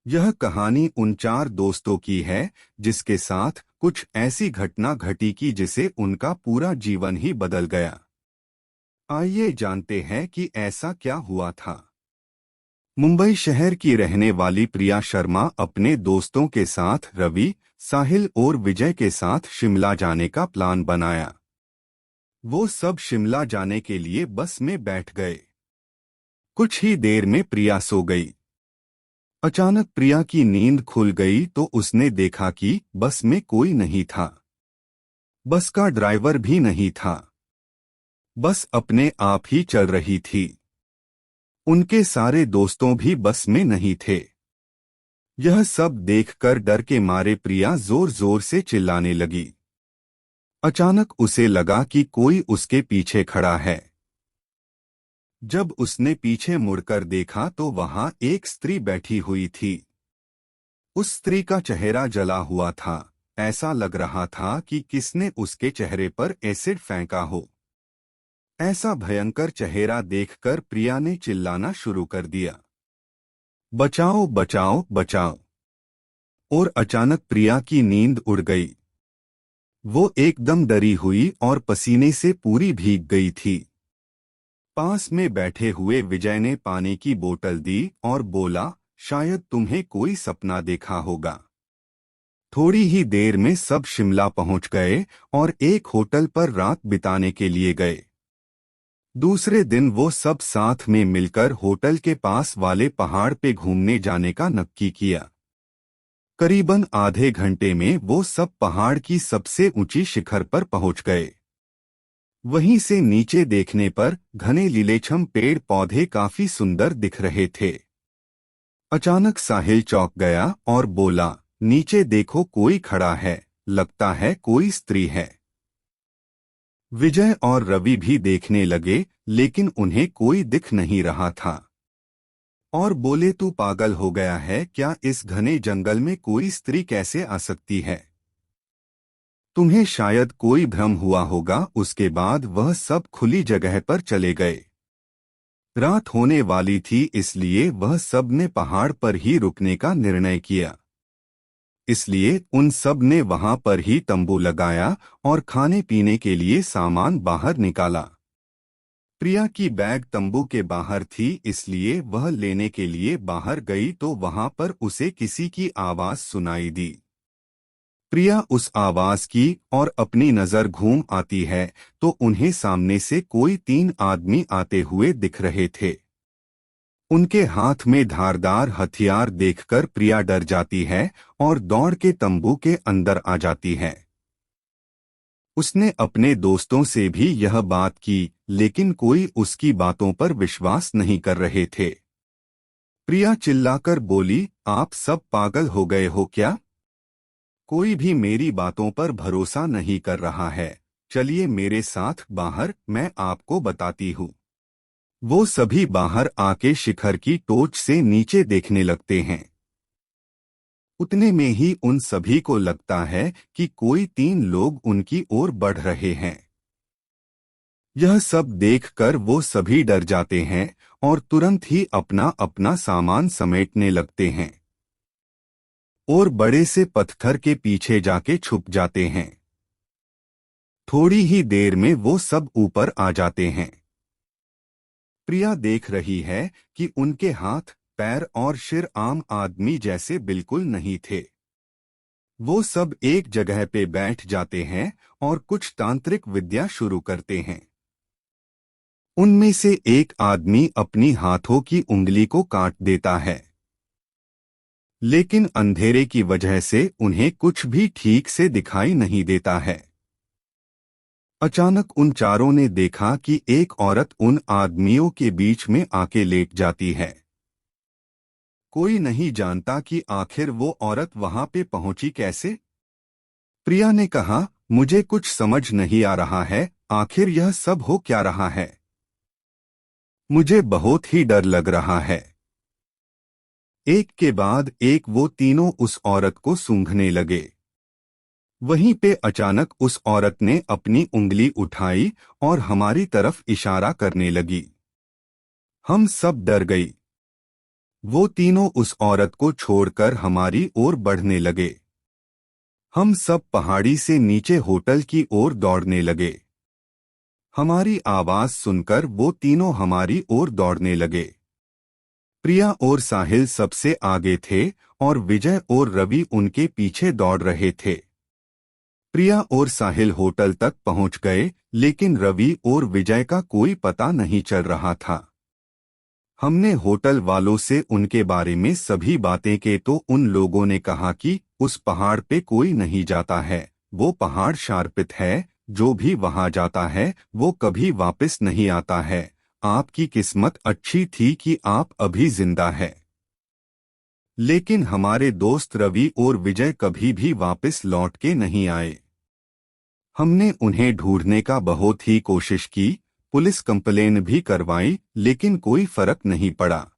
यह कहानी उन चार दोस्तों की है जिसके साथ कुछ ऐसी घटना घटी कि जिसे उनका पूरा जीवन ही बदल गया। आइए जानते हैं कि ऐसा क्या हुआ था। मुंबई शहर की रहने वाली प्रिया शर्मा अपने दोस्तों के साथ रवि, साहिल और विजय के साथ शिमला जाने का प्लान बनाया। वो सब शिमला जाने के लिए बस में बैठ गए। कुछ ही देर में प्रिया सो गई। अचानक प्रिया की नींद खुल गई तो उसने देखा कि बस में कोई नहीं था। बस का ड्राइवर भी नहीं था। बस अपने आप ही चल रही थी। उनके सारे दोस्तों भी बस में नहीं थे। यह सब देखकर डर के मारे प्रिया जोर जोर से चिल्लाने लगी। अचानक उसे लगा कि कोई उसके पीछे खड़ा है। जब उसने पीछे मुड़कर देखा तो वहां एक स्त्री बैठी हुई थी। उस स्त्री का चेहरा जला हुआ था। ऐसा लग रहा था कि किसने उसके चेहरे पर एसिड फेंका हो। ऐसा भयंकर चेहरा देखकर प्रिया ने चिल्लाना शुरू कर दिया, बचाओ बचाओ बचाओ। और अचानक प्रिया की नींद उड़ गई। वो एकदम डरी हुई और पसीने से पूरी भीग गई थी। पास में बैठे हुए विजय ने पानी की बोतल दी और बोला, शायद तुम्हें कोई सपना देखा होगा। थोड़ी ही देर में सब शिमला पहुंच गए और एक होटल पर रात बिताने के लिए गए। दूसरे दिन वो सब साथ में मिलकर होटल के पास वाले पहाड़ पे घूमने जाने का नक्की किया। करीबन आधे घंटे में वो सब पहाड़ की सबसे ऊंची शिखर पर पहुंच गए। वहीं से नीचे देखने पर घने लीलेछम पेड़ पौधे काफी सुंदर दिख रहे थे। अचानक साहिल चौंक गया और बोला, नीचे देखो कोई खड़ा है, लगता है कोई स्त्री है। विजय और रवि भी देखने लगे लेकिन उन्हें कोई दिख नहीं रहा था और बोले, तू पागल हो गया है क्या? इस घने जंगल में कोई स्त्री कैसे आ सकती है? तुम्हें शायद कोई भ्रम हुआ होगा। उसके बाद वह सब खुली जगह पर चले गए। रात होने वाली थी इसलिए वह सब ने पहाड़ पर ही रुकने का निर्णय किया। इसलिए उन सब ने वहां पर ही तंबू लगाया और खाने पीने के लिए सामान बाहर निकाला। प्रिया की बैग तंबू के बाहर थी इसलिए वह लेने के लिए बाहर गई तो वहां पर उसे किसी की आवाज सुनाई दी। प्रिया उस आवाज की और अपनी नजर घूम आती है तो उन्हें सामने से कोई तीन आदमी आते हुए दिख रहे थे। उनके हाथ में धारदार हथियार देखकर प्रिया डर जाती है और दौड़ के तंबू के अंदर आ जाती है। उसने अपने दोस्तों से भी यह बात की लेकिन कोई उसकी बातों पर विश्वास नहीं कर रहे थे। प्रिया चिल्लाकर बोली, आप सब पागल हो गए हो क्या? कोई भी मेरी बातों पर भरोसा नहीं कर रहा है। चलिए मेरे साथ बाहर, मैं आपको बताती हूँ। वो सभी बाहर आके शिखर की टोच से नीचे देखने लगते हैं। उतने में ही उन सभी को लगता है कि कोई तीन लोग उनकी ओर बढ़ रहे हैं। यह सब देखकर वो सभी डर जाते हैं और तुरंत ही अपना अपना सामान समेटने लगते हैं और बड़े से पत्थर के पीछे जाके छुप जाते हैं। थोड़ी ही देर में वो सब ऊपर आ जाते हैं। प्रिया देख रही है कि उनके हाथ, पैर और सिर आम आदमी जैसे बिल्कुल नहीं थे। वो सब एक जगह पे बैठ जाते हैं और कुछ तांत्रिक विद्या शुरू करते हैं। उनमें से एक आदमी अपनी हाथों की उंगली को काट देता है लेकिन अंधेरे की वजह से उन्हें कुछ भी ठीक से दिखाई नहीं देता है। अचानक उन चारों ने देखा कि एक औरत उन आदमियों के बीच में आके लेट जाती है। कोई नहीं जानता कि आखिर वो औरत वहां पे पहुंची कैसे। प्रिया ने कहा, मुझे कुछ समझ नहीं आ रहा है, आखिर यह सब हो क्या रहा है? मुझे बहुत ही डर लग रहा है। एक के बाद एक वो तीनों उस औरत को सूंघने लगे। वहीं पे अचानक उस औरत ने अपनी उंगली उठाई और हमारी तरफ इशारा करने लगी। हम सब डर गई। वो तीनों उस औरत को छोड़कर हमारी ओर बढ़ने लगे। हम सब पहाड़ी से नीचे होटल की ओर दौड़ने लगे। हमारी आवाज सुनकर वो तीनों हमारी ओर दौड़ने लगे। प्रिया और साहिल सबसे आगे थे और विजय और रवि उनके पीछे दौड़ रहे थे। प्रिया और साहिल होटल तक पहुंच गए, लेकिन रवि और विजय का कोई पता नहीं चल रहा था। हमने होटल वालों से उनके बारे में सभी बातें की तो उन लोगों ने कहा कि उस पहाड़ पे कोई नहीं जाता है, वो पहाड़ शार्पित है, जो भी वहां जाता है वो कभी वापस नहीं आता है। आपकी किस्मत अच्छी थी कि आप अभी जिंदा है। लेकिन हमारे दोस्त रवि और विजय कभी भी वापस लौट के नहीं आए। हमने उन्हें ढूंढने का बहुत ही कोशिश की, पुलिस कंप्लेन भी करवाई, लेकिन कोई फर्क नहीं पड़ा।